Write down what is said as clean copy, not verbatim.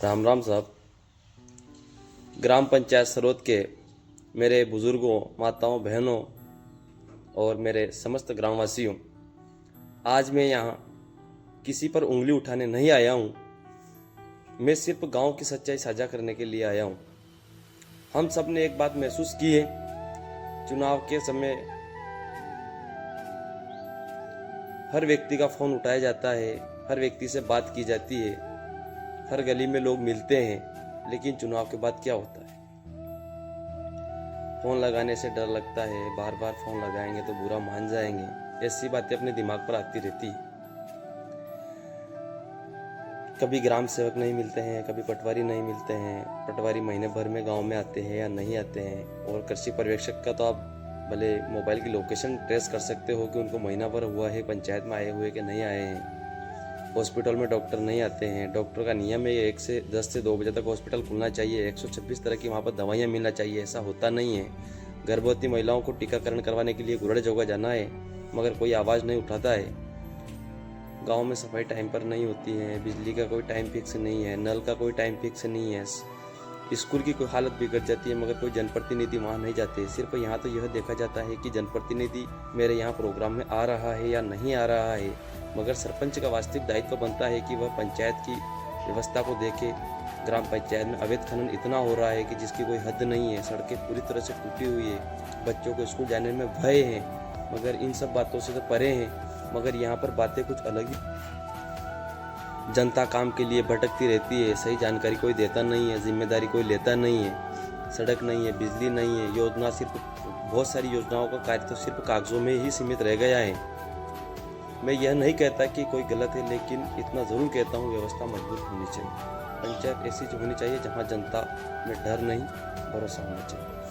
राम राम साहब। ग्राम पंचायत सरोद के मेरे बुजुर्गों, माताओं, बहनों और मेरे समस्त ग्रामवासियों, आज मैं यहाँ किसी पर उंगली उठाने नहीं आया हूँ। मैं सिर्फ गांव की सच्चाई साझा करने के लिए आया हूँ। हम सब ने एक बात महसूस की है, चुनाव के समय हर व्यक्ति का फोन उठाया जाता है, हर व्यक्ति से बात की जाती है, हर गली में लोग मिलते हैं, लेकिन चुनाव के बाद क्या होता है? फोन लगाने से डर लगता है, बार बार फोन लगाएंगे तो बुरा मान जाएंगे, ऐसी बातें अपने दिमाग पर आती रहती है। कभी ग्राम सेवक नहीं मिलते हैं, कभी पटवारी नहीं मिलते हैं। पटवारी महीने भर में गांव में आते हैं या नहीं आते हैं। और कृषि पर्यवेक्षक का तो आप भले मोबाइल की लोकेशन ट्रेस कर सकते हो कि उनको महीना भर हुआ है पंचायत में आए हुए कि नहीं आए हैं। हॉस्पिटल में डॉक्टर नहीं आते हैं। डॉक्टर का नियम है 10 से 2 बजे तक हॉस्पिटल खुलना चाहिए, 126 तरह की वहाँ पर दवाइयाँ मिलना चाहिए, ऐसा होता नहीं है। गर्भवती महिलाओं को टीकाकरण करवाने के लिए गुरड़ जगह जाना है, मगर कोई आवाज़ नहीं उठाता है। गांव में सफाई टाइम पर नहीं होती है, बिजली का कोई टाइम फिक्स नहीं है, नल का कोई टाइम फिक्स नहीं है। स्कूल की कोई हालत बिगड़ जाती है, मगर कोई जनप्रतिनिधि वहाँ नहीं जाते। सिर्फ यहाँ तो यह देखा जाता है कि जनप्रतिनिधि मेरे यहाँ प्रोग्राम में आ रहा है या नहीं आ रहा है, मगर सरपंच का वास्तविक दायित्व बनता है कि वह पंचायत की व्यवस्था को देखे। ग्राम पंचायत में अवैध खनन इतना हो रहा है कि जिसकी कोई हद नहीं है। सड़कें पूरी तरह से टूटी हुई है, बच्चों को स्कूल जाने में भय है, मगर इन सब बातों से तो परे हैं। मगर यहाँ पर बातें कुछ अलग ही। जनता काम के लिए भटकती रहती है, सही जानकारी कोई देता नहीं है, जिम्मेदारी कोई लेता नहीं है। सड़क नहीं है, बिजली नहीं है, योजना सिर्फ बहुत सारी योजनाओं का कार्य तो सिर्फ कागजों में ही सीमित रह गया है। मैं यह नहीं कहता कि कोई गलत है, लेकिन इतना ज़रूर कहता हूँ, व्यवस्था मजबूत होनी चाहिए। पंचायत ऐसी होनी चाहिए जहाँ जनता में डर नहीं, भरोसा होना चाहिए।